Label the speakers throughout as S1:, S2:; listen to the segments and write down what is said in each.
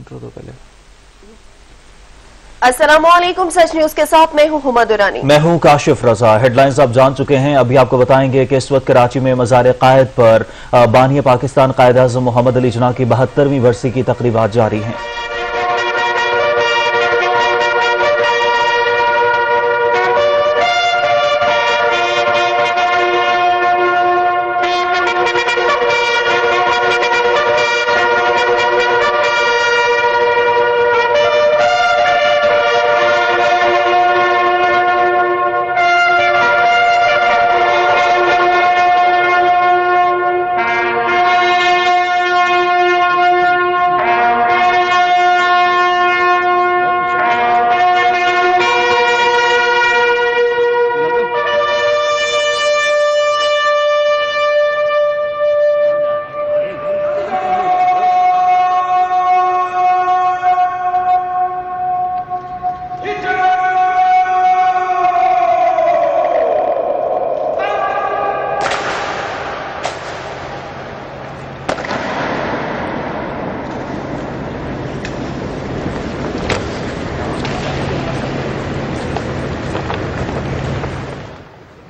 S1: Intro तो पहले।
S2: अस्सलामुअलैकुम, सच न्यूज के साथ मैं हूं हुमा दुरानी।
S1: मैं हूं काशिफ रजा। हेडलाइंस आप जान चुके हैं। अभी आपको बताएंगे कि इस वक्त कराची में मज़ार कायद पर बानी पाकिस्तान कायद आज़म मोहम्मद अली जिन्ना की 72वीं बरसी की तकरीबात जारी हैं।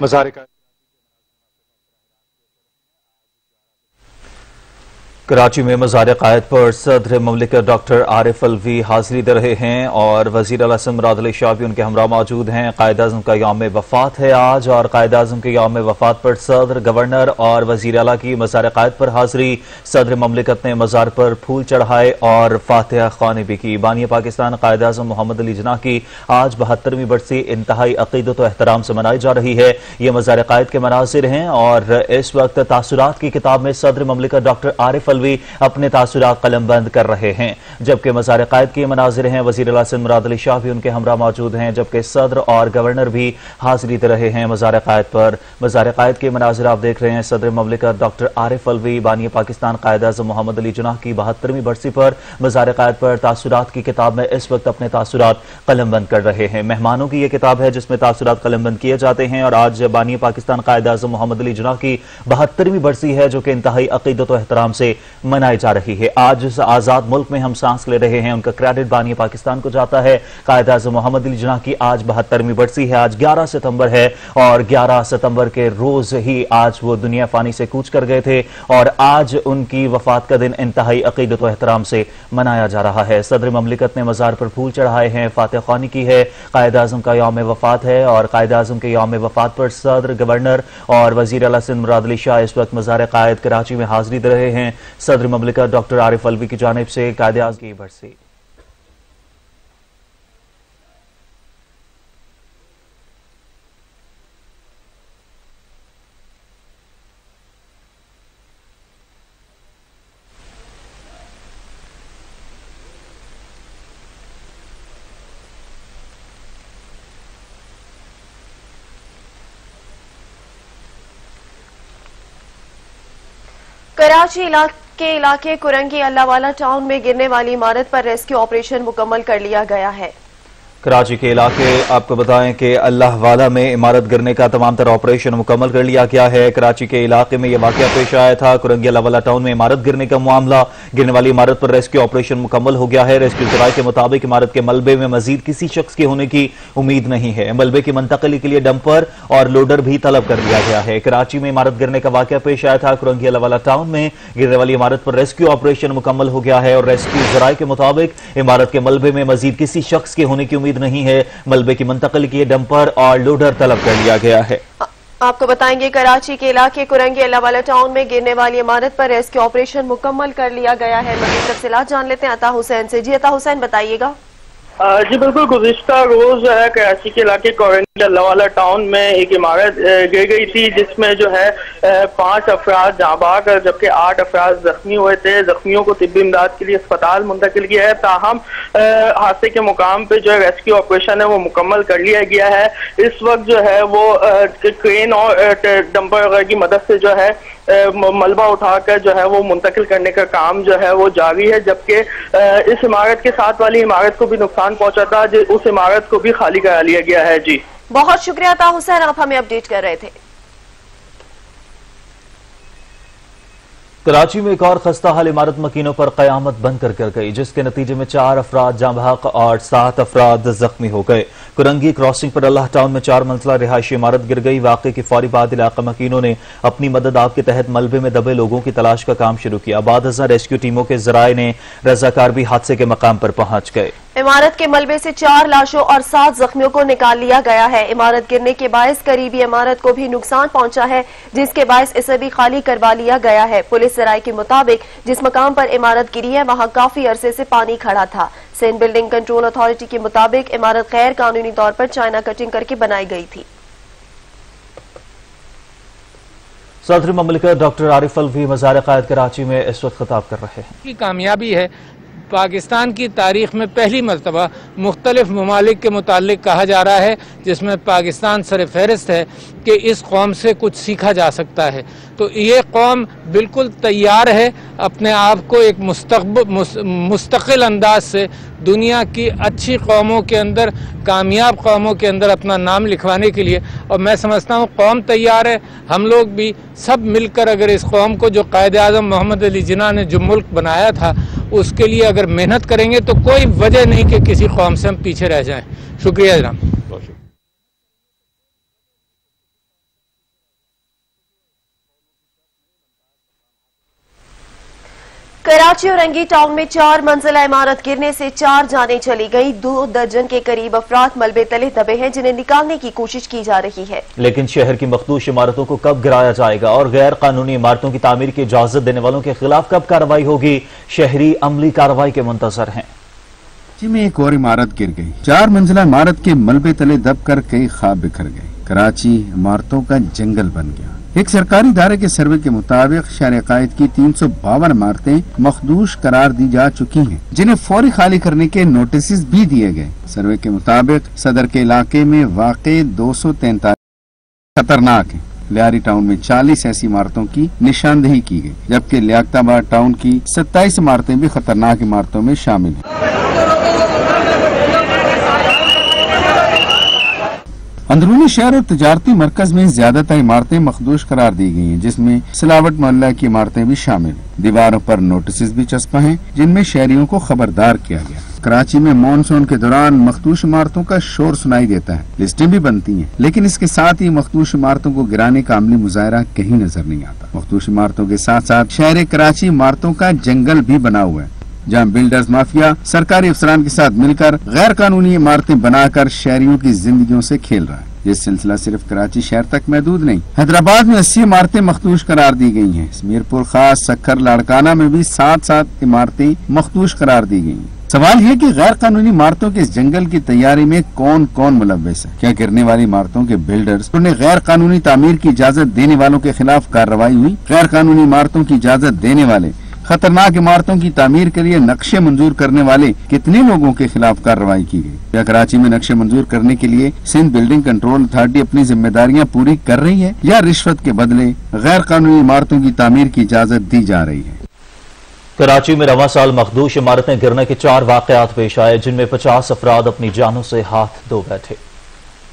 S3: मज़ार कायद
S1: कराची में मज़ार कायद पर सदर ममलिकत डॉक्टर आरिफ अलवी हाजिरी दे रहे हैं और वज़ीर आला मुराद अली शाह भी उनके हमरा मौजूद हैं। कायद आज़म का यौम वफ़ात है आज और कायद आज़म के यौम वफ़ात पर सदर, गवर्नर और वज़ीर आला की मज़ार कायद पर हाजिरी। सदर ममलिकत ने मज़ार पर फूल चढ़ाए और फातिहा ख़्वानी भी की। बानी पाकिस्तान कायद आज़म मोहम्मद अली जिन्ना की आज 72वीं बरसी इंतहाई अक़ीदत व एहतराम से मनाई जा रही है। ये मज़ार कायद के मनाज़िर हैं और इस वक्त तासुरात की किताब में सदर ममलिकत डॉक्टर आरिफ अलवी अपने तासुरात कलमबंद कर रहे हैं, जबकि मज़ार कायद के मनाजिर हैं। वज़ीर आला मुराद अली शाह भी उनके हमरा मौजूद हैं, जबकि सदर और गवर्नर भी हाजिरी दे रहे हैं मज़ार कायद पर। मज़ार कायद के मनाजिर आप देख रहे हैं। सदर ममलिकत डॉक्टर आरिफ अलवी बानी पाकिस्तान कायद आज़म मोहम्मद अली जिन्ना की 72वीं बरसी पर मज़ार कायद पर तासुरात की किताब में इस वक्त अपने तासुरात कलमबंद कर रहे हैं। मेहमानों की यह किताब है जिसमें तासुरात कलमबंद किए जाते हैं और आज बानी पाकिस्तान कायद आज़म मोहम्मद अली जिन्ना की 72वीं बरसी है, जो कि इंतहाई अक़ीदत व एहतराम से मनाई जा रही है। आज इस आजाद मुल्क में हम सांस ले रहे हैं, उनका क्रेडिट बानी पाकिस्तान को जाता है। कायद आज़म मोहम्मद अली जिन्ना की आज 72वीं बरसी है। आज 11 सितंबर है और 11 सितंबर के रोज ही आज वो दुनिया फानी से कूच कर गए थे और आज उनकी वफात का दिन इंतहाई अक़ीदत व एहतराम से मनाया जा रहा है। सदर ममलिकत ने मज़ार पर फूल चढ़ाए हैं, फातिहा ख़्वानी की है। कायद आज़म का यौम वफात है और कायद आज़म के यौम वफात पर सदर, गवर्नर और वज़ीर आला मुराद अली शाह इस वक्त मज़ार कायद कराची में हाजिरी दे रहे हैं। सदर ममलिकत डॉक्टर आरिफ अलवी की जानिब से कायद आज़म की बरसी।
S2: कराची के इलाके कुरंगी अल्लाहवाला टाउन में गिरने वाली इमारत पर रेस्क्यू ऑपरेशन मुकम्मल कर लिया गया है।
S1: कराची के इलाके आपको बताएं कि अल्लाह वाला में इमारत गिरने का तमाम तरह ऑपरेशन मुकम्मल कर लिया गया है। कराची के इलाके में यह वाकया पेश आया था। कुरंगी अल्लाह वाला टाउन में इमारत गिरने का मामला, गिरने वाली इमारत पर रेस्क्यू ऑपरेशन मुकम्मल हो गया है। रेस्क्यू जराये के मुताबिक इमारत के मलबे में मजीद किसी शख्स के होने की उम्मीद नहीं है। मलबे की मुंतकली के लिए डंपर और लोडर भी तलब कर लिया गया है। कराची में इमारत गिरने का वाकया पेश आया था। कुरंगी अल्लाह वाला टाउन में गिरने वाली इमारत पर रेस्क्यू ऑपरेशन मुकम्मल हो गया है और रेस्क्यू जराये के मुताबिक इमारत के मलबे में मजीद किसी शख्स के होने की उम्मीद नहीं है। मलबे की मुंतकिल के डंपर और लोडर तलब कर लिया गया है।
S2: आपको बताएंगे कराची के इलाके कुरंगी अल्लाहवाला टाउन में गिरने वाली इमारत पर रेस्क्यू ऑपरेशन मुकम्मल कर लिया गया है। मज़ीद तफसीलात जान लेते हैं अता हुसैन से। जी अता हुसैन, बताइएगा।
S4: जी बिल्कुल, गुज़िश्ता रोज जो है कराची के इलाके कुरंगी अल्लाहवाला टाउन में एक इमारत गिर गई थी जिसमें जो है 5 अफराद जाँबाग जबकि 8 अफराद जख्मी हुए थे। जख्मियों को तिब्बी इमदाद के लिए अस्पताल मुंतकिल किया है। ताहम हादसे के मुकाम पे जो है रेस्क्यू ऑपरेशन है वो मुकम्मल कर लिया गया है। इस वक्त जो है वो क्रेन और डंपर वगैरह की मदद से जो है मलबा उठाकर जो है वो मुंतकिल करने का काम जो है वो जारी है, जबकि इस इमारत के साथ वाली इमारत को भी नुकसान पहुंचा था, उस इमारत को भी खाली करा लिया गया है। जी
S2: बहुत शुक्रिया अता हुसैन, आप हमें अपडेट कर रहे थे।
S1: कराची में एक और खस्ता हाल इमारत मकीनों पर कयामत बंद कर गई, जिसके नतीजे में 4 अफराद जाँ बहक और 7 अफराद जख्मी हो गए। कुरंगी क्रॉसिंग पर अल्लाह टाउन में 4 मंजिला रिहायशी इमारत गिर गई। वाक़े के फौरी बाद इलाका मकीनों ने अपनी मदद आप के तहत मलबे में दबे लोगों की तलाश का काम शुरू किया। बाद रेस्क्यू टीमों के जराये ने रजाकार भी हादसे के मकाम पर पहुंच गए।
S2: इमारत के मलबे से 4 लाशों और 7 जख्मियों को निकाल लिया गया है। इमारत गिरने के बायस करीबी इमारत को भी नुकसान पहुंचा है, जिसके बायस इसे भी खाली करवा लिया गया है। पुलिस जराये के मुताबिक जिस मकाम पर इमारत गिरी है वहां काफी अरसे से पानी खड़ा था। सिंध बिल्डिंग कंट्रोल अथॉरिटी के मुताबिक इमारत गैर कानूनी तौर पर चाइना कटिंग करके बनाई गई थी।
S1: सदर ममलिकत डॉक्टर आरिफ अलवी मज़ार क़ायद कराची में इस वक्त खिताब कर रहे हैं।
S3: की कामयाबी है। पाकिस्तान की तारीख में पहली मरतबा मुख्तलिफ ममालिक के मुतालिक कहा जा रहा है, जिसमें पाकिस्तान सर फहरिस्त है कि इस कौम से कुछ सीखा जा सकता है। तो ये कौम बिल्कुल तैयार है अपने आप को एक मुस्तकिल अंदाज से दुनिया की अच्छी कौमों के अंदर, कामयाब कौमों के अंदर अपना नाम लिखवाने के लिए। और मैं समझता हूँ कौम तैयार है। हम लोग भी सब मिलकर अगर इस कौम को जो कायद आज़म मोहम्मद अली जिन्ना ने जो मुल्क बनाया था उसके लिए अगर मेहनत करेंगे तो कोई वजह नहीं कि किसी कौम से हम पीछे रह जाएं। शुक्रिया जनाब।
S2: कराची और रंगी टाउन में 4 मंजिला इमारत गिरने से 4 जानें चली गई। 2 दर्जन के करीब अफराद मलबे तले दबे हैं, जिन्हें निकालने की कोशिश की जा रही है। लेकिन शहर की मखदूश इमारतों को कब गिराया जाएगा और गैर कानूनी इमारतों की तामीर की इजाजत देने वालों के खिलाफ कब कार्रवाई होगी, शहरी अमली कार्रवाई के मुंतजर हैं।
S5: में एक और इमारत गिर गई। 4 मंजिला इमारत के मलबे तले दबकर कई ख्वाब बिखर गए। कराची इमारतों का जंगल बन गया। एक सरकारी इदारे के सर्वे के मुताबिक शहर क़ायद की 352 इमारतें मखदूश करार दी जा चुकी हैं, जिन्हें फौरी खाली करने के नोटिस भी दिए गए। सर्वे के मुताबिक सदर के इलाके में वाक़े 243 खतरनाक है। लियारी टाउन में 40 ऐसी इमारतों की निशानदेही की गई, जबकि लियाकताबाद टाउन की 27 इमारतें भी खतरनाक इमारतों में शामिल हैं। अंदरूनी शहर और तजारती मरकज में ज्यादातर इमारतें मखदूश करार दी गई हैं, जिसमें सिलावट मोहल्ला की इमारतें भी शामिल हैं। दीवारों पर नोटिस भी चस्पा हैं, जिनमें शहरियों को खबरदार किया गया। कराची में मानसून के दौरान मखदूश इमारतों का शोर सुनाई देता है। लिस्टें भी बनती हैं, लेकिन इसके साथ ही मखदूश इमारतों को गिराने का अमली मुजाहरा कहीं नजर नहीं आता। मखदूश इमारतों के साथ साथ शहर कराची इमारतों का जंगल भी बना हुआ है, जहाँ बिल्डर्स माफिया सरकारी अफसरान के साथ मिलकर गैर कानूनी इमारतें बनाकर शहरियों की जिंदगियों से खेल रहा है। ये सिलसिला सिर्फ कराची शहर तक महदूद नहीं। हैदराबाद में 80 इमारतें मखदूश करार दी गई हैं। मीरपुर खास, सक्खर, लाड़काना में भी 7 इमारतें मखदूश करार दी गई हैं। सवाल ये कि गैर कानूनी इमारतों के इस जंगल की तैयारी में कौन कौन मुलव्वस है? क्या गिरने वाली इमारतों के बिल्डर्स, उन्हें गैर कानूनी तामीर की इजाजत देने वालों के खिलाफ कार्रवाई हुई? गैर कानूनी इमारतों की इजाजत देने वाले, खतरनाक इमारतों की तामीर के लिए नक्शे मंजूर करने वाले कितने लोगों के खिलाफ कार्रवाई की गई? क्या कराची में नक्शे मंजूर करने के लिए सिंध बिल्डिंग कंट्रोल अथॉरिटी अपनी जिम्मेदारियां पूरी कर रही है, या रिश्वत के बदले गैर कानूनी इमारतों की तामीर की इजाजत दी जा रही है?
S1: कराची में रवां साल मखदूश इमारतें गिरने के 4 वाकयात पेश आए, जिनमें 50 अफराद अपनी जानों से हाथ धो बैठे।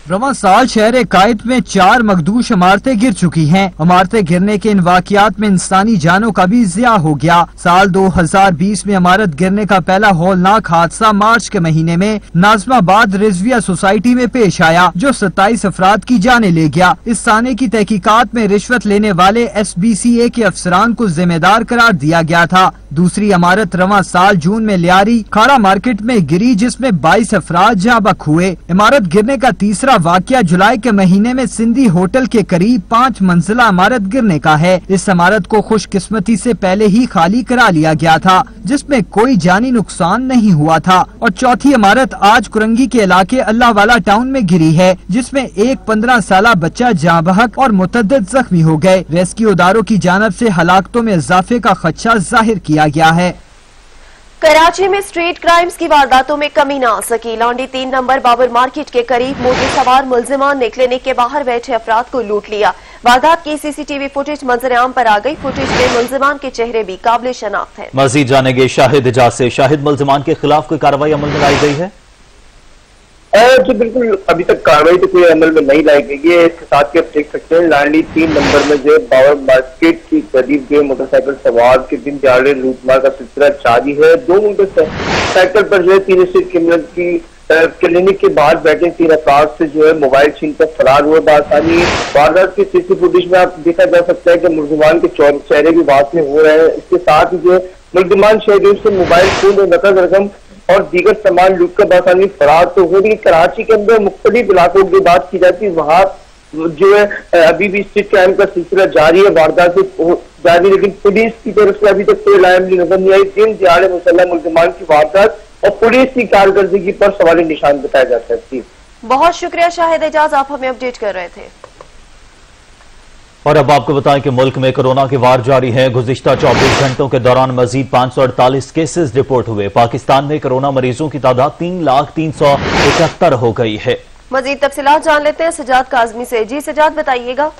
S6: रवां साल शहर क़ायद में 4 मखदूश इमारतें गिर चुकी हैं। इमारतें गिरने के इन वाकयात में इंसानी जानों का भी ज़िया हो गया। साल 2020 में इमारत गिरने का पहला हौलनाक हादसा मार्च के महीने में नाज़माबाद रिजविया सोसाइटी में पेश आया, जो 27 अफराद की जानें ले गया। इस साने की तहकीकात में रिश्वत लेने वाले SBCA के अफसरान को जिम्मेदार करार दिया गया था। दूसरी इमारत रवां साल जून में लियारी खाड़ा मार्केट में गिरी, जिसमें 22 अफराद जाँ बहक हुए। इमारत गिरने का तीसरा वाकया जुलाई के महीने में सिंधी होटल के करीब 5 मंजिला इमारत गिरने का है। इस इमारत को खुशकिस्मती से पहले ही खाली करा लिया गया था, जिसमें कोई जानी नुकसान नहीं हुआ था। और चौथी इमारत आज कुरंगी के इलाके अल्लाह वाला टाउन में गिरी है, जिसमें एक 15 साला बच्चा जाँ बहक और मुतअद्दिद जख्मी हो गए। रेस्क्यू इदारों की जानब से हलाकतों में इजाफे का खदशा जाहिर किया गया है।
S2: कराची में स्ट्रीट क्राइम्स की वारदातों में कमी न आ सकी। लौंडी 3 नंबर बाबर मार्केट के करीब मोटर सवार मुलजिमान ने क्लिनिक के बाहर बैठे अफराद को लूट लिया। वारदात की CCTV फुटेज मंजर आम पर आ गई। फुटेज में मुलजिमान के चेहरे भी काबिल शनाख्त है। मजीद जानेंगे शाहिद इजाज से। शाहिद, मुलजिमान के खिलाफ कोई कार्रवाई अमल में लाई गई है?
S7: जी बिल्कुल, अभी तक कार्रवाई तो कोई अमल में नहीं लाई गई है। इसके साथ ही आप देख सकते हैं लाडली 3 नंबर में जो पावर मार्केट की करीब जो मोटरसाइकिल सवार के दिन दिहाड़े लूटमार का सिलसिला जारी है। 2 मोटरसाइकिल पर जो है 3 स्ट्रीट क्रिमिनल की क्लिनिक के बाहर बैठे 3 अफराद से जो है मोबाइल छीन कर फरार हुए। बासानी वारदात की सीसी फुटेज में आप देखा जा सकता है कि मुलजिमान के चेहरे भी बात में हो रहे हैं। इसके साथ ही जो मुलजिमान शहरियों से मोबाइल फोन और नकद रकम और दीगर सामान लूट कर बासानी फरार तो हो रही। कराची के अंदर मुख्तलिफ इलाकों की बात की जाती है, वहाँ जो है अभी भी स्ट्रीट क्राइम का सिलसिला जारी है, वारदात जारी, लेकिन पुलिस की तरफ से अभी तक कोई लायमली नजर नहीं आई। दिन दिहाड़े मुसल्लह मुलजिमान की वारदात और पुलिस की कारकर्दगी पर सवाल निशान बताया जाता है।
S2: बहुत शुक्रिया शाहिद एजाज, आप हमें अपडेट कर रहे थे।
S1: और अब आपको बताएं कि मुल्क में कोरोना के वार जारी है। गुज़िश्ता 24 घंटों के दौरान मजीद 548 केसेस रिपोर्ट हुए। पाकिस्तान में कोरोना मरीजों की तादाद 3,371 हो गई है।
S2: मजीद तफसीलात जान लेते हैं सजाद काजमी से। जी सजाद, बताइएगा।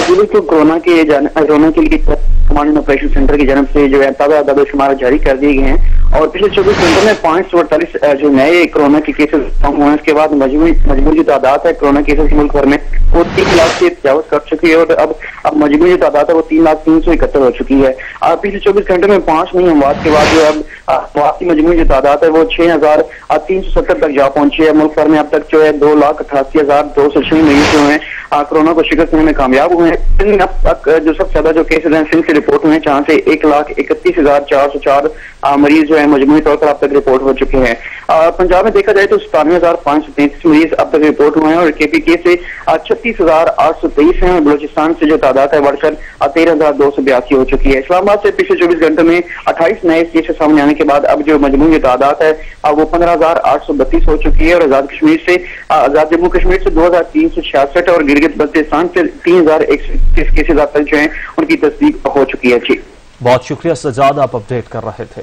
S8: तो कोरोना के लिए कमांड ऑपरेशन सेंटर की जानब से जो है ताज़ा आदाद-ओ-शुमार जारी कर दिए गए हैं और पिछले 24 घंटों में 548 जो नए कोरोना के केसेस कम हुए। इसके बाद मजमूई जो तादाद है कोरोना केसेस मुल्क भर में वो 3 लाख से तजावज कर चुकी है और अब मजमूई जो तादाद है वो 3,371 हो चुकी है। पिछले 24 घंटों में 5 नई अमवात के बाद जो अब अमवात की मजमूई जो तादाद है वो 6,370 तक जा पहुंची है। मुल्क भर में अब तक जो है 2,88,206 मरीज जो है कोरोना को शिकस्त देने में कामयाब हुए हैं। अब तक जो सबसे ज्यादा जो केसेज हैं सिंध से रिपोर्ट हुए हैं, जहाँ से 1,31,404 मरीज जो है मजमूई तौर पर अब तक रिपोर्ट हो चुके हैं। पंजाब में देखा जाए तो 97,533 मरीज अब तक रिपोर्ट हुए हैं और KPK से 36,823 हैं। बलोचिस्तान से जो तादाद है बढ़कर 13,282 हो चुकी है। इस्लामाबाद से पिछले 24 घंटों में 28 नए केसेस सामने आने के बाद अब जो मजमूई तादाद है वो 15,832 हो चुकी है और आजाद जम्मू कश्मीर से 2,366 और गिलगित बल्तिस्तान से 3,121 केसेज अब तक जो है उनकी तस्दीक हो चुकी है। जी
S1: बहुत शुक्रिया सजाद, आप अपडेट कर रहे थे।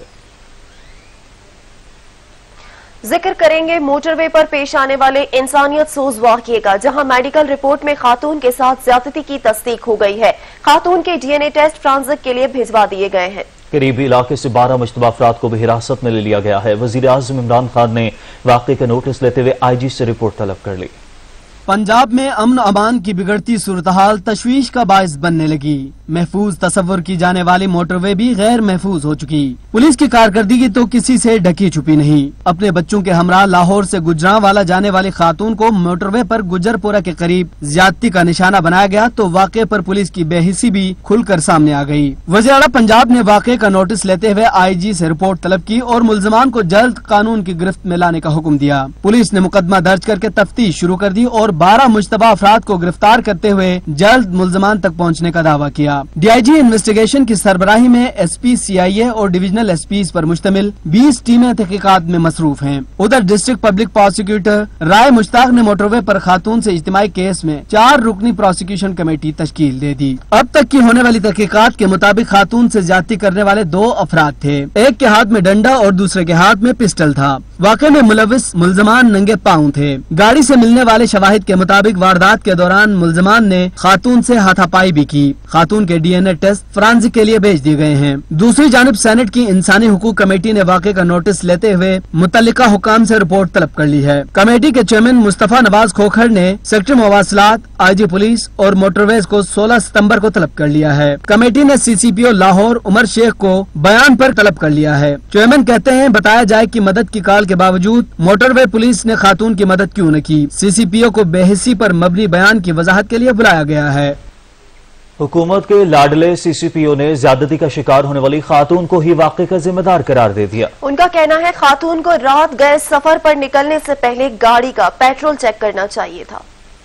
S2: जिक्र करेंगे मोटरवे पर पेश आने वाले इंसानियत सोज वाक़ये का, जहां मेडिकल रिपोर्ट में खातून के साथ ज्यादती की तस्दीक हो गई है। खातून के DNA टेस्ट फ्रांसिक के लिए भिजवा दिए गए हैं।
S1: करीबी इलाके से 12 मुश्तबा अफराद को भी हिरासत में ले लिया गया है। वजीर आज़म इमरान खान ने वाक़ये का नोटिस लेते हुए IG से रिपोर्ट तलब कर ली।
S6: पंजाब में अमन अमान की बिगड़ती सूरत हाल तशवीश का बायस बनने लगी। महफूज तस्वर की जाने वाली मोटरवे भी गैर महफूज हो चुकी। पुलिस की कारकर्दगी तो किसी से ढकी छुपी नहीं। अपने बच्चों के हमरा लाहौर से गुजरांवाला जाने वाली खातून को मोटरवे पर गुजरपुरा के करीब ज्यादती का निशाना बनाया गया तो वाक़े पर पुलिस की बेहिसी भी खुलकर सामने आ गई। वज़ीर आला पंजाब ने वाक़े का नोटिस लेते हुए IG से रिपोर्ट तलब की और मुल्ज़िमान को जल्द कानून की गिरफ्त में लाने का हुक्म दिया। पुलिस ने मुकदमा दर्ज करके तफ्तीश शुरू कर दी और 12 मुश्तबा अफराद को गिरफ्तार करते हुए जल्द मुल्ज़िमान तक पहुँचने का दावा किया। DIG इन्वेस्टिगेशन की सरबराही में SP, CIA और डिविजनल SPs पर मुश्तमिल 20 टीमें तहकीकात में मसरूफ हैं। उधर डिस्ट्रिक्ट पब्लिक प्रोसिक्यूटर राय मुश्ताक ने मोटरवे पर खातून से इज्तिमाई केस में 4 रुकनी प्रोसिक्यूशन कमेटी तश्कील दे दी। अब तक की होने वाली तहकीकात के मुताबिक खातून से ज्यादती करने वाले 2 अफराद थे। एक के हाथ में डंडा और दूसरे के हाथ में पिस्टल था। वाक़े में मुलविस मुल्ज़िमान नंगे पाँव थे। गाड़ी से मिलने वाले शवाहिद के मुताबिक वारदात के दौरान मुल्ज़िमान ने खातून से हाथापाई भी की। खातून के DNA टेस्ट फ्रांसिक के लिए भेज दिए गए हैं। दूसरी जानिब सेनेट की इंसानी हुकूक कमेटी ने वाक़े का नोटिस लेते हुए मुतल्लिका हुकाम से रिपोर्ट तलब कर ली है। कमेटी के चेयरमैन मुस्तफा नवाज खोखर ने सेक्रेटरी मवासिलात, IG पुलिस और मोटरवेज को 16 सितंबर को तलब कर लिया है। कमेटी ने CCPO लाहौर उमर शेख को बयान पर तलब कर लिया है। चेयरमैन कहते हैं बताया जाए कि मदद की कॉल के बावजूद मोटरवे पुलिस ने खातून की मदद क्यों न की। CCPO को बेहिसी पर मबनी बयान की वजाहत के लिए बुलाया गया है।
S1: हुकूमत के लाडले CCPO ने ज्यादती का शिकार होने वाली खातून को ही वाक़े का जिम्मेदार करार दे दिया।
S2: उनका कहना है खातून को रात गए सफर पर निकलने से पहले गाड़ी का पेट्रोल चेक करना चाहिए था।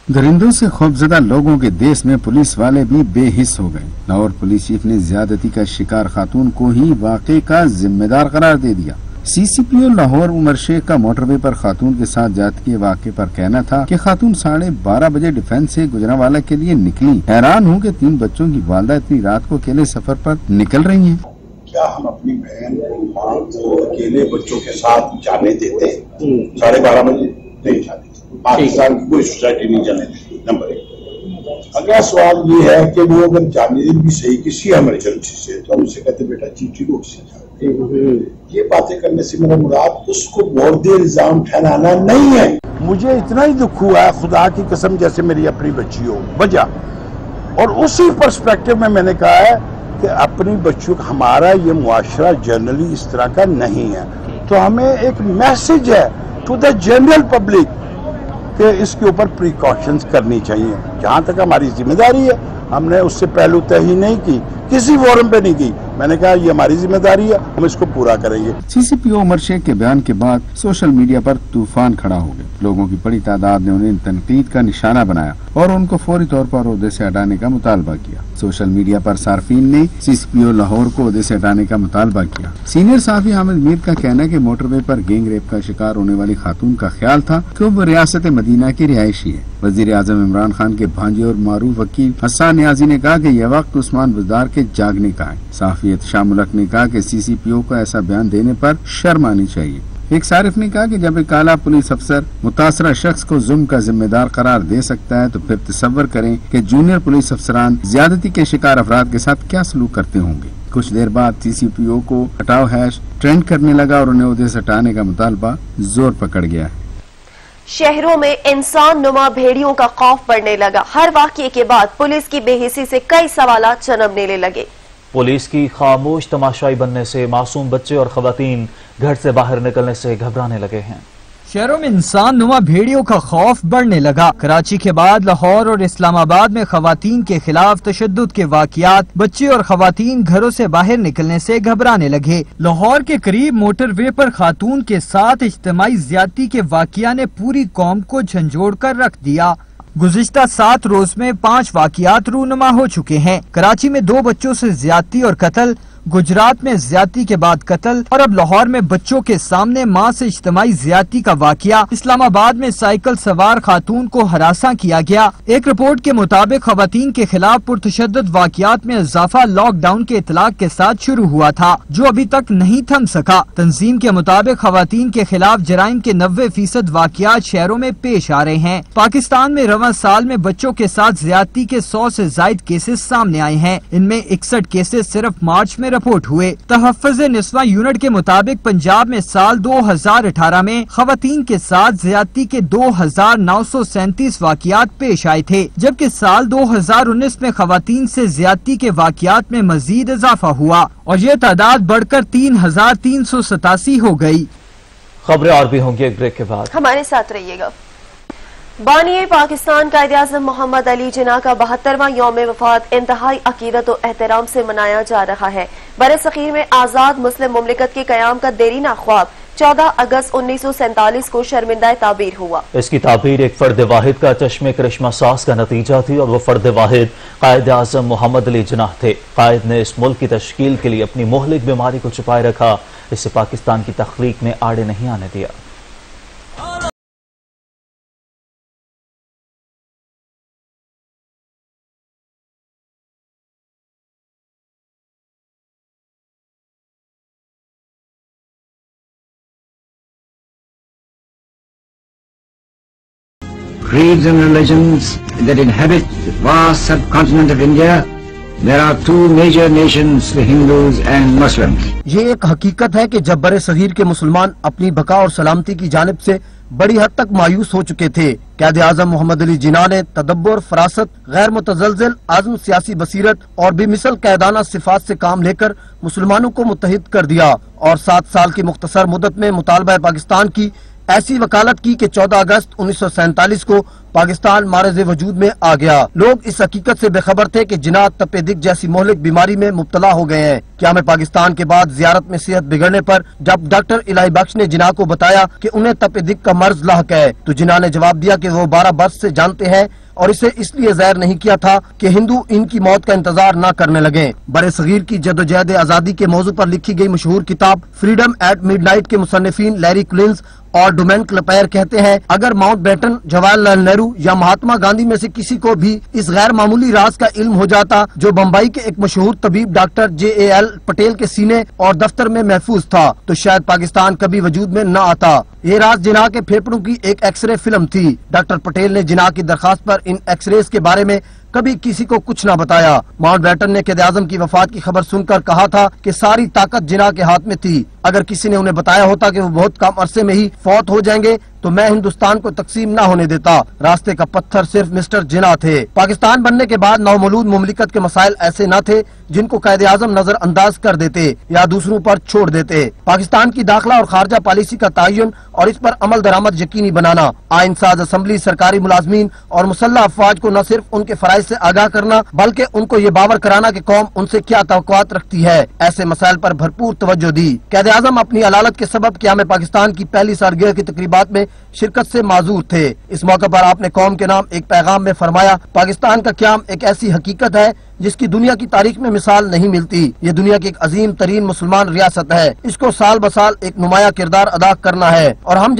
S5: दरिंदों से खौफजदा लोगों के देश में पुलिस वाले भी बेहिस हो गए। लाहौर पुलिस चीफ ने ज्यादती का शिकार खातून को ही वाक़े का जिम्मेदार करार दे दिया। CCPO लाहौर उमर शेख का मोटरवे पर खातून के साथ ज्यादती के वाक़े पर कहना था कि खातून 12:30 बजे डिफेंस से गुजरांवाला के लिए निकली। हैरान हूँ कि 3 बच्चों की वालदा इतनी रात को अकेले सफर पर निकल रही हैं।
S9: क्या हम अपनी बहन माँ को अकेले बच्चों के साथ जाने देते? 12:30 बजे नहीं जाने देते। पाकिस्तान की कोई सोसाइटी नहीं जाने देती। नंबर 1। अगला सवाल ये है कि वो अगर जाने दिन भी सही किसी इमरजेंसी से, तो हम उससे कहते बेटा जीटी रोड से जाओ। ये बातें करने से मेरा मुराद उसको बोर्ड इल्जाम ठहराना नहीं है। मुझे इतना ही दुख हुआ है, खुदा की कसम, जैसे मेरी अपनी बच्ची हो वजह। और उसी पर्सपेक्टिव में मैंने कहा है कि अपनी बच्चों का, हमारा ये मुआशरा जनरली इस तरह का नहीं है, तो हमें एक मैसेज है टू द जनरल पब्लिक कि इसके ऊपर प्रिकॉशंस करनी चाहिए। जहां तक हमारी जिम्मेदारी है, हमने उससे पहलू तय ही नहीं की, किसी फोरम पे नहीं की। मैंने कहा ये हमारी जिम्मेदारी है, हम इसको पूरा करेंगे।
S5: सीसीपीओ उमर शेख के बयान के बाद सोशल मीडिया पर तूफान खड़ा हो गया। लोगों की बड़ी तादाद ने उन्हें तनकीद का निशाना बनाया और उनको फौरी तौर पर ओहदे से हटाने का मुतालबा किया। सोशल मीडिया पर सार्फिन ने सीसीपीओ लाहौर को ओहदे से हटाने का मुतालबा किया। सीनियर सहाफी हामिद मीर का कहना है कि मोटरवे पर गैंग रेप का शिकार होने वाली खातून का ख्याल था कि वो रियासत मदीना की रिहायशी है। वजीर आजम इमरान खान के भांजे और मारूफ वकील हसन नियाजी ने कहा कि यह वक्त उस्मान बुज़दार के जागने का है। साफी एहतशाम मुल्क ने कहा कि सीसीपीओ को ऐसा बयान देने पर शर्म आनी चाहिए। एक सारिफ ने कहा कि जब एक आला पुलिस अफसर मुतासरा शख्स को जुल्म का जिम्मेदार करार दे सकता है, तो फिर तसव्वुर करें कि जूनियर पुलिस अफसरान ज्यादती के शिकार अफराद के साथ क्या सलूक करते होंगे। कुछ देर बाद सीसीपीओ को हटाओ हैश ट्रेंड करने लगा और उन्हें ओहदे से हटाने का मुतालबा जोर पकड़ गया है।
S2: शहरों में इंसान नुमा भेड़ियों का खौफ बढ़ने लगा। हर वाकये के बाद पुलिस की बेहिसी से कई सवालात जन्मने लगे।
S1: पुलिस की खामोश तमाशाई बनने से मासूम बच्चे और खवातीन घर से बाहर निकलने से घबराने लगे हैं।
S6: शहरों में इंसान नुमा भेड़ियों का खौफ बढ़ने लगा। कराची के बाद लाहौर और इस्लामाबाद में खवातीन के खिलाफ तशद्दुद के वाकयात, बच्चे और खवातीन घरों से बाहर निकलने से घबराने लगे। लाहौर के करीब मोटरवे पर खातून के साथ इज्तिमाई ज्यादती के वाकया ने पूरी कौम को झंझोड़ कर रख दिया। गुज़िश्ता 7 रोज में 5 वाकयात रूनुमा हो चुके हैं। कराची में 2 बच्चों से ज्यादती और कत्ल, गुजरात में ज्यादती के बाद कत्ल और अब लाहौर में बच्चों के सामने मां से इज्तिमाई ज्यादती का वाकया। इस्लामाबाद में साइकिल सवार खातून को हरासा किया गया। एक रिपोर्ट के मुताबिक खवातीन के खिलाफ पुरतशद्दुद वाकयात में इजाफा लॉकडाउन के इतलाक के साथ शुरू हुआ था, जो अभी तक नहीं थम सका। तंजीम के मुताबिक खवातीन के खिलाफ जराइम के 90% वाकयात शहरों में पेश आ रहे हैं। पाकिस्तान में रवां साल में बच्चों के साथ ज्यादती के 100 से ज्यादा केसेस सामने आए हैं। इनमें 61 केसेस सिर्फ मार्च में रिपोर्ट हुए। तहफ़्फ़ुज़ निस्वा यूनिट के मुताबिक पंजाब में साल 2018 में खवातीन के साथ ज्यादती के 2937 वाकयात पेश आए थे, जबकि साल 2019 में खवातीन से ज्यादती के वाकयात में मजीद इजाफा हुआ और ये तादाद बढ़कर 3387 हो गई।
S1: खबरें और भी होंगी एक ब्रेक के बाद, हमारे
S2: साथ रहिएगा। बानी पाकिस्तान कायद-ए-आज़म मोहम्मद अली जिन्ना का 72वां यौम वफात इंतहाई अकीदत और एहतराम से मनाया जा रहा है। बरसग़ीर में आज़ाद मुस्लिम मुमलिकत के क़याम का देरीना ख्वाब 14 अगस्त 1947 को शर्मिंदा ताबीर हुआ।
S1: इसकी ताबीर एक फर्द वाहिद का चश्मे करिश्मा सास का नतीजा थी और वो फर्द वाहिद कायद-ए-आज़म मोहम्मद अली जिन्ना थे। कायद ने इस मुल्क की तश्कील के लिए अपनी मोहलिक बीमारी को छुपाए रखा, इससे पाकिस्तान की तख्लीक में आड़े नहीं आने दिया।
S10: Creeds and religions that inhabit the vast subcontinent of India, there are 2 major nations, the Hindus and Muslims.
S11: ये एक हकीकत है कि जब बड़े सगीर के मुसलमान अपनी बका और सलामती की जानिब से बड़ी हद तक मायूस हो चुके थे, कायद-ए-आज़म मोहम्मद अली जिन्ना ने तदब्बुर, फरासत, गैर मुतज़लज़िल आज़म, सियासी बसीरत और बेमिसल कायदाना सिफात से काम लेकर मुसलमानों को मुत्तहिद कर दिया और 7 साल की मुख्तसर मुद्दत में मुतालबा पाकिस्तान की ऐसी वकालत की कि 14 अगस्त 1947 को पाकिस्तान मारज़ वजूद में आ गया। लोग इस हकीकत से बेखबर थे कि जिन्ना तपेदिक जैसी मोहलिक बीमारी में मुब्तला हो गए हैं। क्या में पाकिस्तान के बाद जियारत में सेहत बिगड़ने पर जब डॉक्टर इलाही बख्श ने जिन्ना को बताया कि उन्हें तपेदिक का मर्ज लाहक है, तो जिन्ना ने जवाब दिया कि वो 12 बरस से जानते हैं और इसे इसलिए ज़ाहिर नहीं किया था कि हिंदू इनकी मौत का इंतजार न करने लगे। बड़े सगीर की जदोजहद आज़ादी के मौजू पर लिखी गई मशहूर किताब फ्रीडम एट मिडनाइट के मुसन्निफीन लैरी कुलिन्स और डोमेन क्लेपेयर कहते हैं, अगर माउंटबेटन, जवाहरलाल नेहरू या महात्मा गांधी में से किसी को भी इस गैर मामूली राज का इल्म हो जाता जो बम्बई के एक मशहूर तबीब डॉक्टर JAL पटेल के सीने और दफ्तर में महफूज था, तो शायद पाकिस्तान कभी वजूद में न आता। ये राज जिन्ना के फेफड़ों की एक एक्सरे फिल्म थी। डॉक्टर पटेल ने जिन्ना की दरखास्त पर इन एक्सरेज के बारे में कभी किसी को कुछ न बताया। माउंटबेटन ने कैद आजम की वफात की खबर सुनकर कहा था कि सारी ताकत जिन्ना के हाथ में थी। अगर किसी ने उन्हें बताया होता कि वो बहुत कम अरसे में ही फौत हो जाएंगे तो मैं हिंदुस्तान को तकसीम न होने देता। रास्ते का पत्थर सिर्फ मिस्टर जिन्ना थे। पाकिस्तान बनने के बाद नवमौलूद मुमलिकत के मसाइल ऐसे न थे जिनको कायदे आजम नजरअंदाज कर देते या दूसरों पर छोड़ देते। पाकिस्तान की दाखिला और खारजा पॉलिसी का तयन और इस पर अमल दरामद यकीनी बनाना, आइन साज असम्बली, सरकारी मुलाजमीन और मुसल्लह अफवाज को न सिर्फ उनके फराइज से आगाह करना बल्कि उनको ये बावर कराना कि कौम उनसे क्या तवक्कुआत रखती है। ऐसे मसाइल पर भरपूर तवज्जो दी। कायदे आजम अपनी अलालत के सबब क़याम पाकिस्तान की पहली सालगिरह की तकरीबात में शिरकत से माजूर थे। इस मौके पर आपने कौम के नाम एक पैगाम में फरमाया, पाकिस्तान का क़याम एक ऐसी हकीकत है जिसकी दुनिया की तारीख में मिसाल नहीं मिलती। ये दुनिया की एक अजीम तरीन मुसलमान रियासत है। इसको साल ब साल एक नुमाया किरदार अदा करना है और हम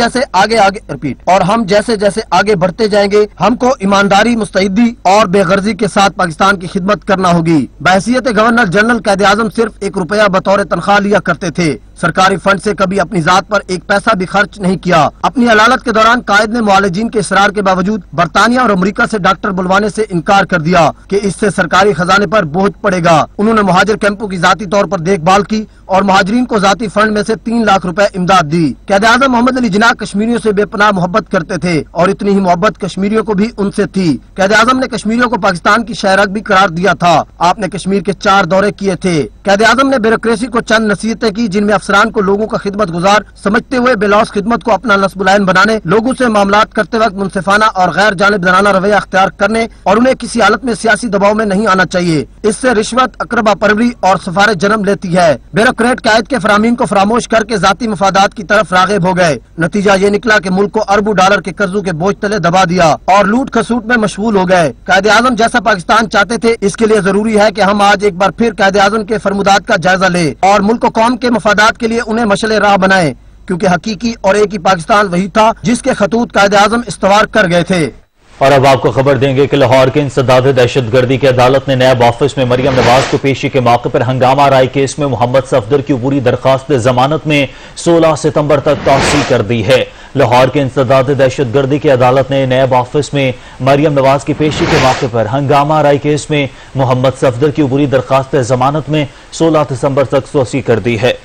S11: जैसे जैसे आगे बढ़ते जाएंगे हमको ईमानदारी, मुस्तैदी और बेगर्जी के साथ पाकिस्तान की खिदमत करना होगी। बहैसियत गवर्नर जनरल कायदे आजम सिर्फ 1 रुपया बतौर तनख्वाह लिया करते थे। सरकारी फंड से कभी अपनी जात पर एक पैसा भी खर्च नहीं किया। अपनी अलालत के दौरान कायद ने मुआलिजीन के इसरार के बावजूद बरतानिया और अमेरिका से डॉक्टर बुलवाने से इनकार कर दिया कि इससे सरकारी खजाने पर बोझ पड़ेगा। उन्होंने मुहाजिर कैंपों की जाती तौर पर देखभाल की और मुहाजिरीन को जाती फंड में से 3 लाख रुपए इमदाद दी। कायदे आजम मोहम्मद अली जिन्ना कश्मीरियों से बेपनाह मोहब्बत करते थे और इतनी ही मोहब्बत कश्मीरियों को भी उनसे थी। कायदे आजम ने कश्मीरियों को पाकिस्तान की शहरक भी करार दिया था। आपने कश्मीर के 4 दौरे किए थे। कायदे आजम ने ब्यूरोक्रेसी को चंद नसीहतें की जिनमें अफसरान को लोगों का खिदमत गुजार समझते हुए बेलौस खिदमत को अपना नस्बुलैन बनाने, लोगों से मामलात करते वक्त मुनसिफाना और गैर जानिबदाराना रवैया अख्तियार करने और उन्हें किसी हालत में सियासी दबाव में नहीं आना चाहिए। इससे रिश्वत, अकरबा परवरी और सिफारिश जन्म लेती है। ब्यूरोक्रेट कायद के फरामीन को फरामोश करके जाती मफादात की तरफ राग़िब हो गए। नतीजा ये निकला कि मुल्क को अरबों डॉलर के कर्जों के बोझ तले दबा दिया और लूट खसूट में मशगूल हो गए। कायदे आजम जैसा पाकिस्तान चाहते थे, इसके लिए जरूरी है कि हम आज एक बार फिर कायदे आजम के फरमुदात का जायजा ले और मुल्क को कौम के मफादात के लिए उन्हें मशले राह बनाए, क्योंकि हकीकी और एक ही पाकिस्तान वही था जिसके खतूत कायदे आजम इस्तवार कर गए थे।
S1: और अब आपको खबर देंगे कि लाहौर के इंसदाद दहशतगर्दी की अदालत ने नैब ऑफिस में मरियम नवाज को पेशी के मौके पर हंगामा राय केस में मोहम्मद सफदर की अबूरी दरखास्त जमानत में 16 सितंबर तक तौसी कर दी है। लाहौर के इंसदाद दहशतगर्दी की अदालत ने नैब ऑफिस में मरियम नवाज की पेशी के मौके पर हंगामा राय केस में मोहम्मद सफदर की अबूरी दरखास्त जमानत में 16 दिसंबर तक तौसी कर दी है।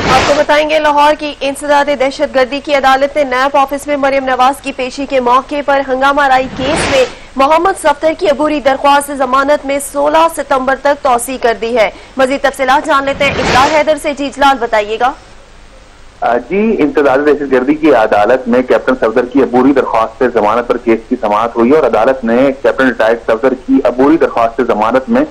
S2: आपको बताएंगे लाहौर की इंसदाद दहशतगर्दी की अदालत ने नैब ऑफिस में मरियम नवाज की पेशी के मौके पर हंगामा राई केस में मोहम्मद सफदर की अबूरी दरख्वास्त जमानत में 16 सितंबर तक तौसी कर दी है। मजीद तफसीलात जान लेते हैं इजलाल हैदर से। जी इजलाल, बताइएगा।
S7: जी, इंसदाद दहशतगर्दी की अदालत में कैप्टन सफदर की अबूरी दरख्वास्त जमानत पर केस की समाअत हुई और अदालत ने कैप्टन रिटायर्ड सफदर की अबूरी दरख्वास्त जमानत में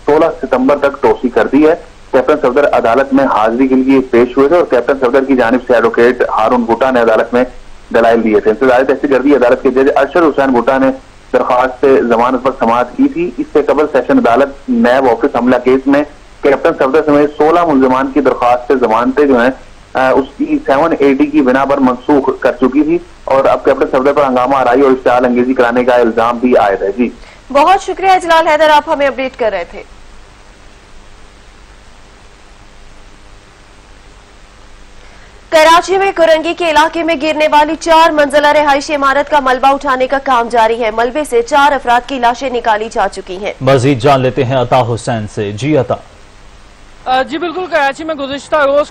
S7: 16 सितंबर तक तौसी कर दी है। कैप्टन सफदर अदालत में हाजिरी के लिए पेश हुए थे और कैप्टन सफदर की जानिब से एडवोकेट हारून भुट्टा ने अदालत में दलाइल दिए थे। इंसदाद दहशतगर्दी अदालत के जज अरशद हुसैन भुट्टा ने दरख्वास्त जमानत पर समाअत की थी। इससे कबल सेशन अदालत नैब ऑफिस हमला केस में कैप्टन सफदर समेत 16 मुल्जमान की दरख्वास्त जमानतें जो है उसकी 780 की बिना पर मनसूख कर चुकी थी और अब कैप्टन सफदर पर हंगामा आराई और इश्तिहाल अंगेजी कराने का इल्जाम भी आयद है। जी
S2: बहुत शुक्रिया इजलाल हैदर, आप हमें अपडेट कर रहे थे। कराची में कुरंगी के इलाके में गिरने वाली 4 मंजिला रिहायशी इमारत का मलबा उठाने का काम जारी है। मलबे से 4 अफराद की लाशें निकाली जा चुकी हैं।
S1: मजीद जान लेते हैं अता हुसैन से। जी अता।
S12: जी बिल्कुल, कराची में गुज़िश्ता रोज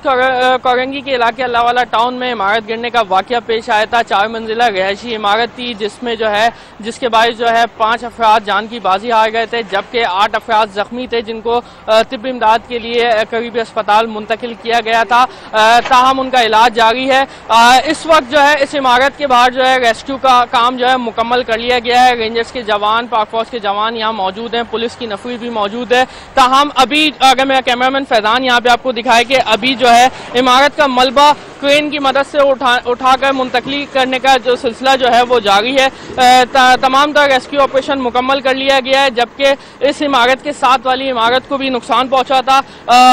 S12: कोरंगी के इलाके अल्लाहवाला टाउन में इमारत गिरने का वाकया पेश आया था। 4 मंजिला रिहायशी इमारत थी जिसमें जो है जिसके बायस जो है 5 अफराद जान की बाजी हार गए थे, जबकि 8 अफराद जख्मी थे जिनको तिब्बी इमदाद के लिए करीबी अस्पताल मुंतकिल किया गया था। ताहम उनका इलाज जारी है। इस वक्त जो है इस इमारत के बाहर जो है रेस्क्यू का काम जो है मुकम्मल कर लिया गया है। रेंजर्स के जवान, पाक फौज के जवान यहाँ मौजूद हैं, पुलिस की नफरी भी मौजूद है। ताहम अभी अगर मेरा कैमरामैन फैजान यहाँ पे आपको दिखाए कि अभी जो है इमारत का मलबा क्रेन की मदद से उठाकर मुंतकली करने का जो सिलसिला जो है वो जारी है। तमाम तरह रेस्क्यू ऑपरेशन मुकम्मल कर लिया गया है, जबकि इस इमारत के साथ वाली इमारत को भी नुकसान पहुंचा था।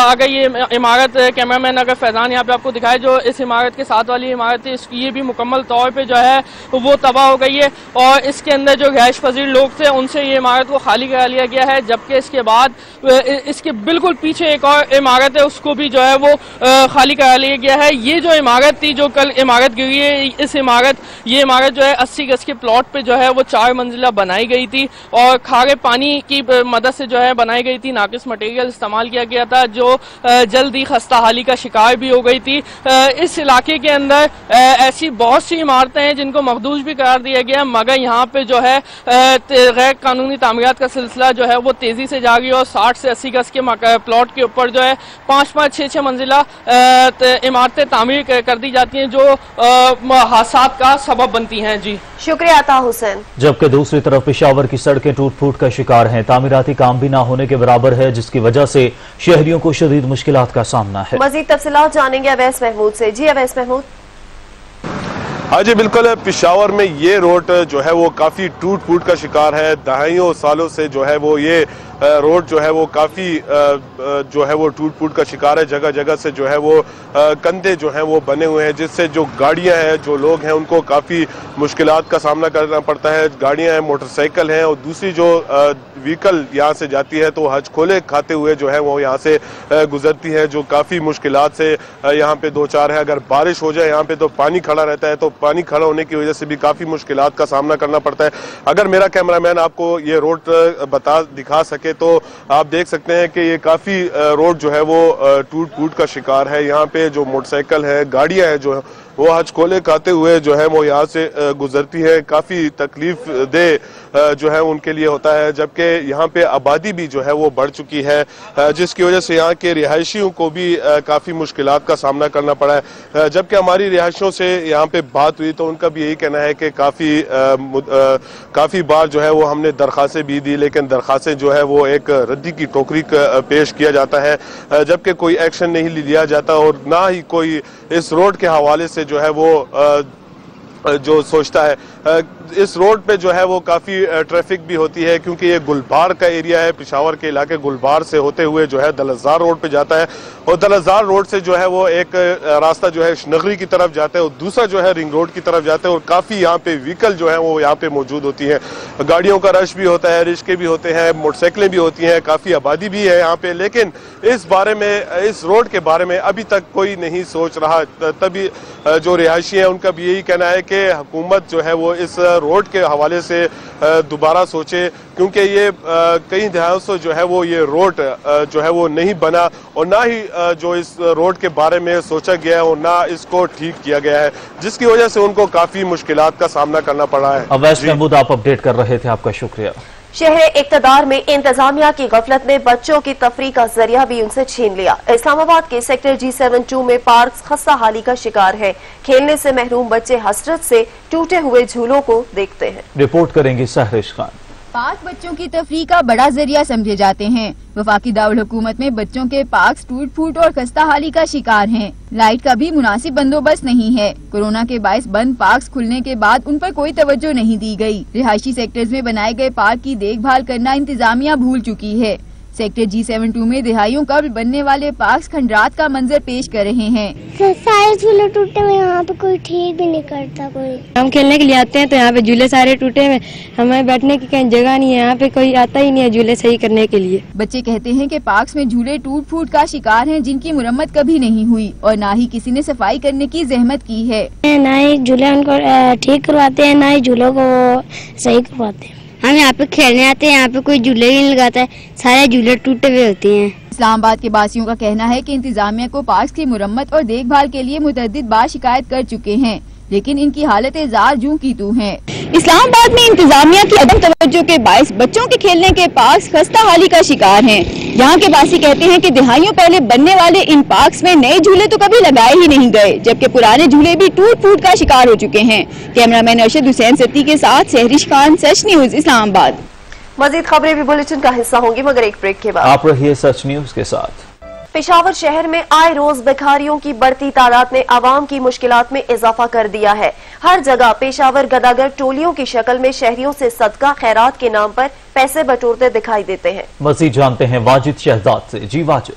S12: अगर ये इमारत कैमरामैन अगर फैजान यहाँ पे आपको दिखाए, जो इस इमारत के साथ वाली इमारत है ये भी मुकम्मल तौर पर जो है वो तबाह हो गई है और इसके अंदर जो रिहाइश पजीर लोग थे उनसे ये इमारत को खाली करा लिया गया है। जबकि इसके बाद इसके बिल्कुल पीछे एक और इमारत है उसको भी जो है वो खाली करा लिया गया है। ये जो जो इमारत थी, जो कल इमारत गिरी है, ये इमारत जो है 80 गज के प्लॉट पे जो है वो 4 मंजिला बनाई गई थी और खारे पानी की मदद से जो है बनाई गई थी। नाकिस मटेरियल इस्तेमाल किया गया था, जो जल्द ही खस्ता हाली का शिकार भी हो गई थी। इस इलाके के अंदर ऐसी बहुत सी इमारतें हैं जिनको मखदूश भी करार दिया गया, मगर यहाँ पे जो है गैर कानूनी तामीरात का सिलसिला जो है वो तेजी से जारी है और 60 से 80 गज के प्लॉट के ऊपर जो है 5-5, 6-6 मंजिला इमारतें तामीर कर दी जाती हैं, जो हादसात का सबब बनती हैं। जी
S2: शुक्रिया अता हुसैन।
S1: जबकि दूसरी तरफ पेशावर की सड़कें टूट फूट का शिकार हैं, तामीराती काम भी ना होने के बराबर है, जिसकी वजह से शहरियों को शदीद मुश्किलात का सामना है।
S2: मजीद तफसीलात जानेंगे अवैस महमूद से। जी अवैस महमूद।
S13: हाँ जी बिल्कुल, पेशावर में ये रोड जो है वो काफ़ी टूट फूट का शिकार है। दहाइयों सालों से जो है वो ये रोड जो है वो काफ़ी जो है वो टूट फूट का शिकार है। जगह जगह से जो है वो कंधे जो हैं वो बने हुए हैं, जिससे जो गाड़ियां हैं, जो लोग हैं, उनको काफ़ी मुश्किलात का सामना करना पड़ता है। गाड़ियां हैं, मोटरसाइकिल हैं और दूसरी जो व्हीकल यहाँ से जाती है तो हज खोले खाते हुए जो है वो यहाँ से गुजरती है, जो काफ़ी मुश्किलात से यहाँ पे दो चार है। अगर बारिश हो जाए यहाँ पे तो पानी खड़ा रहता है, तो पानी खड़ा होने की वजह से भी काफ़ी मुश्किलात का सामना करना पड़ता है। अगर मेरा कैमरामैन आपको ये रोड दिखा सके तो आप देख सकते हैं कि ये काफ़ी रोड जो है वो टूट फूट का शिकार है। यहाँ पे जो मोटरसाइकिल है, गाड़ियाँ हैं जो वो हज खोले खाते हुए जो है वो यहाँ से गुजरती है। काफ़ी तकलीफ दे जो है उनके लिए होता है, जबकि यहाँ पे आबादी भी जो है वो बढ़ चुकी है, जिसकी वजह से यहाँ के रिहायशियों को भी काफ़ी मुश्किलात का सामना करना पड़ा है। जबकि हमारी रिहायशियों से यहाँ पे बात हुई तो उनका भी यही कहना है कि काफ़ी बार जो है वो हमने दरख्वास्तें भी दी, लेकिन दरख्वास्तें जो है वो एक रद्दी की टोकरी पेश किया जाता है, जबकि कोई एक्शन नहीं लिया जाता और ना ही कोई इस रोड के हवाले से जो है वो जो सोचता है। इस रोड पे जो है वो काफ़ी ट्रैफिक भी होती है, क्योंकि ये गुलबार का एरिया है। पेशावर के इलाके गुलबार से होते हुए जो है दलजार रोड पे जाता है और दलजार रोड से जो है वो एक रास्ता जो है नगरी की तरफ जाता है और दूसरा जो है रिंग रोड की तरफ जाता है और काफ़ी यहाँ पे व्हीकल जो है वो यहाँ पे मौजूद होती हैं। गाड़ियों का रश भी होता है, रिक्शे भी होते हैं, मोटरसाइकिलें भी होती हैं, काफ़ी आबादी भी है यहाँ पे। लेकिन इस बारे में, इस रोड के बारे में अभी तक कोई नहीं सोच रहा। तभी जो रिहायशी हैं उनका भी यही कहना है कि हुकूमत जो है वो इस रोड के हवाले से दोबारा सोचे, क्योंकि ये कई दहाइयों से जो है वो ये रोड जो है वो नहीं बना और ना ही जो इस रोड के बारे में सोचा गया है और ना इसको ठीक किया गया है, जिसकी वजह से उनको काफ़ी मुश्किलात का सामना करना पड़ा है।
S1: अवैस महमूद आप अपडेट कर रहे थे, आपका शुक्रिया।
S2: शहर इक्तदार में इंतजामिया की गफलत ने बच्चों की तफरीह का जरिया भी उनसे छीन लिया। इस्लामाबाद के सेक्टर G72 में पार्क खस्ता हाली का शिकार है। खेलने से महरूम बच्चे हसरत से टूटे हुए झूलों को देखते हैं।
S1: रिपोर्ट करेंगे सहरिश खान।
S14: पार्क बच्चों की तफरीह का बड़ा जरिया समझे जाते हैं। वफाकी दारुल हुकूमत में बच्चों के पार्क टूट फूट और खस्ता हाली का शिकार हैं। लाइट का भी मुनासिब बंदोबस्त नहीं है। कोरोना के बायस बंद पार्क खुलने के बाद उन पर कोई तवज्जो नहीं दी गई। रिहायशी सेक्टर्स में बनाए गए पार्क की देखभाल करना इंतजामिया भूल चुकी है। सेक्टर G72 में दिहाइयों कबल बनने वाले पार्क खंडरात का मंजर पेश कर रहे हैं।
S15: सारे झूले टूटे हुए, यहाँ पे कोई ठीक भी नहीं करता कोई। हम खेलने के लिए आते हैं तो यहाँ पे झूले सारे टूटे हुए, हमें बैठने की कहीं जगह नहीं है, यहाँ पे कोई आता ही नहीं है झूले सही करने के लिए।
S14: बच्चे कहते हैं कि पार्क में झूले टूट फूट का शिकार हैं, जिनकी मुरम्मत कभी नहीं हुई और न ही किसी ने सफाई करने की जहमत की है।
S15: न ही झूले उनको ठीक करवाते हैं, न ही झूलों को सही करवाते हैं। हम यहाँ पे खेलने आते हैं, यहाँ पे कोई झूले नहीं लगाता है, सारे झूले टूटे हुए होते हैं।
S14: इस्लामाबाद के बासियों का कहना है कि इंतजामिया को पार्क की मुरम्मत और देखभाल के लिए मुतअद्दिद बार शिकायत कर चुके हैं, लेकिन इनकी हालतें जार जूं की तू हैं। इस्लामाबाद में इंतजामिया की अदम तवज्जो के बायस बच्चों के खेलने के पार्क खस्ता हाली का शिकार हैं। यहाँ के बासी कहते हैं कि दिहाइयों पहले बनने वाले इन पार्क्स में नए झूले तो कभी लगाए ही नहीं गए, जबकि पुराने झूले भी टूट फूट का शिकार हो चुके हैं। कैमरामैन अरशद हुसैन सत्ती के साथ सहरिश खान, सच न्यूज, इस्लामाबाद।
S2: मजीद खबरें भी बुलेटिन का हिस्सा होंगी, मगर एक ब्रेक के बाद।
S1: आप रहिए सच न्यूज के साथ।
S2: पेशावर शहर में आए रोज भिखारियों की बढ़ती तादाद ने आवाम की मुश्किलात में इजाफा कर दिया है। हर जगह पेशावर गदागर टोलियों की शक्ल में शहरियों से सदका खैरात के नाम पर पैसे बटोरते दिखाई देते हैं।
S1: मजीद जानते हैं वाजिद शहजाद से। जी वाजिद।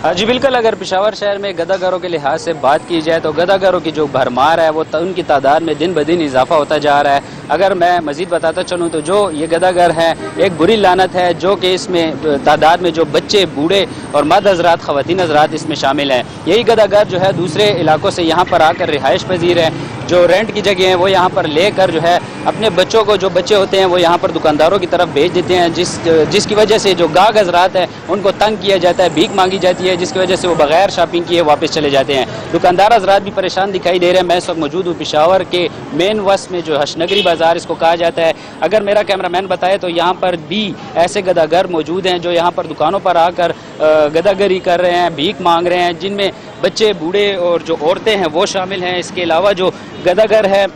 S16: जी बिल्कुल, अगर पेशावर शहर में गदागरों के लिहाज से बात की जाए तो गदागरों की जो भरमार है वो उनकी तादाद में दिन ब दिन इजाफा होता जा रहा है। अगर मैं मजीद बताता चलूँ तो जो ये गदागर है एक बुरी लानत है, जो कि इसमें तादाद में जो बच्चे, बूढ़े और मर्द हजरात, ख़वातीन हजरात इसमें शामिल हैं। यही गदागर जो है दूसरे इलाकों से यहाँ पर आकर रिहाइश पजीर है, जो रेंट की जगह हैं वो यहाँ पर लेकर जो है अपने बच्चों को, जो बच्चे होते हैं वो यहाँ पर दुकानदारों की तरफ भेज देते हैं, जिसकी वजह से जो गाहक हजरात हैं उनको तंग किया जाता है, भीख मांगी जाती है, जिसकी वजह से वो बगैर शॉपिंग किए वापस चले जाते हैं। दुकानदार हजरात भी परेशान दिखाई दे रहे हैं। मैं इस वक्त मौजूद हूँ पेशावर के मेन वस्ट में, जो हशनगरी बाजार इसको कहा जाता है। अगर मेरा कैमरामैन बताए तो यहाँ पर भी ऐसे गदागर मौजूद हैं जो यहाँ पर दुकानों पर आकर गदागरी कर रहे हैं, भीख मांग रहे हैं, जिनमें बच्चे, बूढ़े और जो औरतें हैं वो शामिल हैं। इसके अलावा जो गदागर है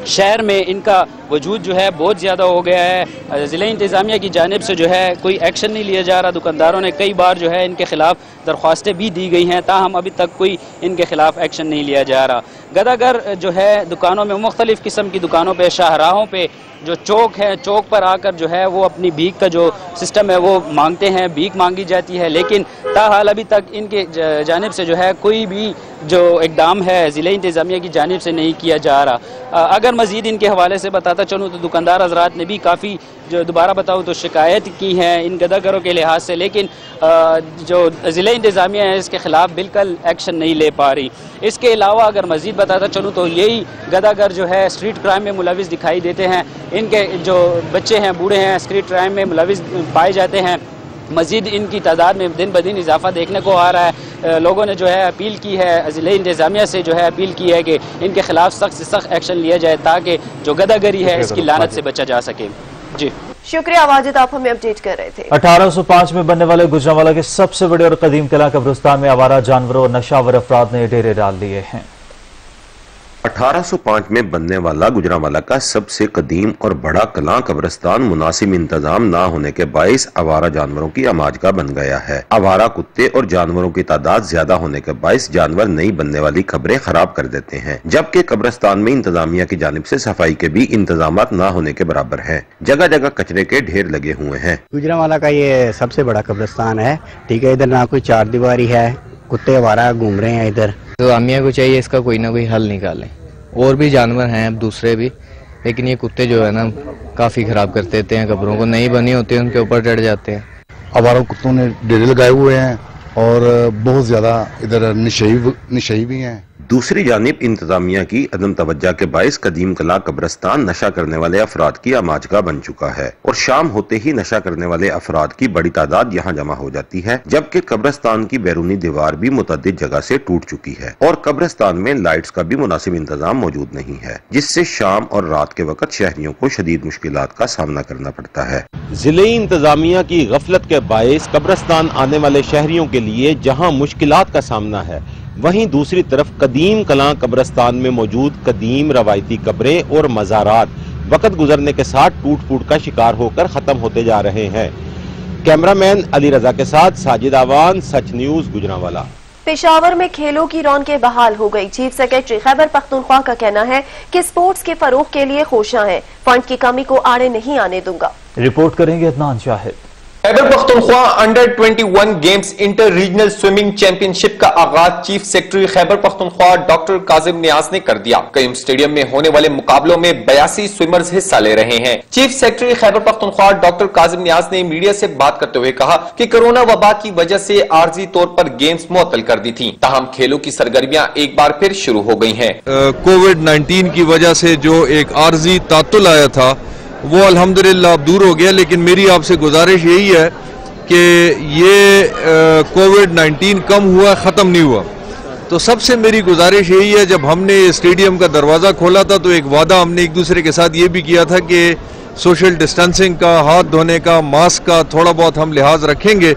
S16: शहर में इनका वजूद जो है बहुत ज़्यादा हो गया है। ज़िला इंतज़ामिया की जानिब से जो है कोई एक्शन नहीं लिया जा रहा। दुकानदारों ने कई बार जो है इनके खिलाफ दरख्वास्तें भी दी गई हैं, ताहम अभी तक कोई इनके खिलाफ एक्शन नहीं लिया जा रहा। गदागर जो है दुकानों में, मुख्तलिफ़ किस्म की दुकानों पर, शाहराहों पर जो चौक है, चौक पर आकर जो है वो अपनी भीख का जो सिस्टम है वो मांगते हैं, भीख मांगी जाती है, लेकिन ताहाल अभी तक इनके जानिब से जो है कोई भी जो इकदाम है ज़िला इंतज़ामिया की जानिब से नहीं किया जा रहा। अगर मज़ीद इनके हवाले से बताता चलूँ तो दुकानदार हजरात ने भी काफ़ी, जो दोबारा बताऊँ तो शिकायत की है इन गदागरों के लिहाज से, लेकिन जो ज़िला इंतज़ामिया है इसके ख़िलाफ़ बिल्कुल एक्शन नहीं ले पा रही। इसके अलावा अगर मज़ीद बताता चलूँ तो यही गदागर जो है स्ट्रीट क्राइम में मुलविस दिखाई देते हैं। इनके जो बच्चे हैं, बूढ़े हैं, स्ट्रीट क्राइम में मुलविस पाए जाते हैं। मज़ीद इनकी तादाद में दिन ब दिन इजाफा देखने को आ रहा है। लोगों ने जो है अपील की है, ज़िला इंतज़ामिया से जो है अपील की है कि इनके खिलाफ सख्त से सख्त एक्शन लिया जाए ताकि जो गदागरी है इसकी लानत से बचा जा सके। जी
S2: शुक्रिया वाजिद, आप हमें अपडेट कर रहे थे।
S1: 1805 में बनने वाले गुजरांवाला के सबसे बड़े और कदीम किला कब्रिस्तान में आवारा जानवरों और नशावर अफराद ने डेरे डाल लिए हैं।
S17: 1805 में बनने वाला गुजरांवाला का सबसे कदीम और बड़ा कलां कब्रिस्तान मुनासिब इंतजाम ना होने के बाइस आवारा जानवरों की आमाज का बन गया है। आवारा कुत्ते और जानवरों की तादाद ज्यादा होने के बाइस जानवर नई बनने वाली कब्रें खराब कर देते हैं, जबकि कब्रिस्तान में इंतजामिया की जानिब से सफाई के भी इंतजाम ना होने के बराबर है। जगह जगह कचरे के ढेर लगे हुए हैं।
S18: गुजरांवाला का ये सबसे बड़ा कब्रिस्तान है, ठीक है। इधर ना कोई चार दीवारी है, कुत्ते आवारा घूम रहे हैं इधर।
S19: तो आमिया को चाहिए इसका कोई ना कोई हल निकालें। और भी जानवर हैं अब दूसरे भी, लेकिन ये कुत्ते जो है ना काफी खराब कर देते हैं कब्रों को, नहीं बनी होती है उनके ऊपर चढ़ जाते हैं।
S20: आवारा कुत्तों ने डेरे लगाए हुए हैं और बहुत ज्यादा इधर निशाई भी हैं।
S17: दूसरी जानिब इंतजामिया की अदम तवज्जा के बाइस कदीम कला कब्रिस्तान नशा करने वाले अफराद की आमाजगा बन चुका है और शाम होते ही नशा करने वाले अफराद की बड़ी तादाद यहाँ जमा हो जाती है, जबकि कब्रिस्तान की बैरूनी दीवार भी मुतअद्दिद जगह से टूट चुकी है और कब्रिस्तान में लाइट्स का भी मुनासिब इंतजाम मौजूद नहीं है, जिससे शाम और रात के वक्त शहरियों को शदीद मुश्किलात का सामना करना पड़ता है।
S21: जिले इंतजामिया की गफलत के बाइस कब्रिस्तान आने वाले शहरियों के लिए जहाँ मुश्किलात का सामना है, वहीं दूसरी तरफ कदीम कलां कब्रिस्तान में मौजूद कदीम रवायती कब्रें और मज़ारात वक्त गुजरने के साथ टूट फूट का शिकार होकर खत्म होते जा रहे हैं। कैमरामैन अली रजा के साथ साजिद आवान, सच न्यूज, गुजरांवाला।
S2: पेशावर में खेलों की रौनकें बहाल हो गई। चीफ सेक्रेटरी खैबर पख्तूनख्वा का कहना है कि स्पोर्ट्स के फरोग के लिए खोशा है, फंड की कमी को आड़े नहीं आने दूंगा।
S1: रिपोर्ट करेंगे Adnan Shahid.
S22: Khyber Pakhtunkhwa under 21 games inter regional swimming championship का आगाज chief secretary Khyber Pakhtunkhwa doctor Kazim Niaz ने कर दिया। कईम स्टेडियम में होने वाले मुकाबलों में 82 स्विमर्स हिस्सा ले रहे हैं। Chief secretary Khyber Pakhtunkhwa doctor Kazim Niaz ने मीडिया से बात करते हुए कहा कि कोरोना वबा की वजह से आर्जी तौर पर गेम्स मुअत्तल कर दी थी, ताहम खेलों की सरगर्मियां एक बार फिर शुरू हो गई है।
S23: कोविड-19 की वजह से जो एक आर्जी तातुल आया था वो अल्हम्दुलिल्लाह अब दूर हो गया, लेकिन मेरी आपसे गुजारिश यही है कि ये कोविड-19 कम हुआ, ख़त्म नहीं हुआ। तो सबसे मेरी गुजारिश यही है, जब हमने स्टेडियम का दरवाज़ा खोला था तो एक वादा हमने एक दूसरे के साथ ये भी किया था कि सोशल डिस्टेंसिंग का, हाथ धोने का, मास्क का थोड़ा बहुत हम लिहाज रखेंगे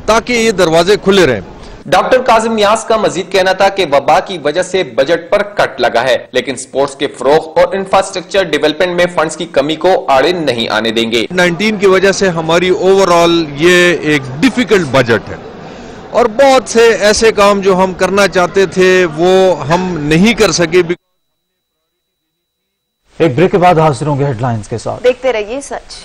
S23: ताकि ये दरवाजे खुले रहें।
S22: डॉक्टर काजिम नियाज का मजीद कहना था कि वबा की वजह से बजट पर कट लगा है, लेकिन स्पोर्ट्स के फरोग और इंफ्रास्ट्रक्चर डेवलपमेंट में फंड्स की कमी को आड़े नहीं आने देंगे।
S23: 19 की वजह से हमारी ओवरऑल ये एक डिफिकल्ट बजट है और बहुत से ऐसे काम जो हम करना चाहते थे वो हम नहीं कर सके।
S1: एक ब्रेक के बाद हाजिर होंगे हेडलाइंस के साथ।
S2: देखते रहिए सच।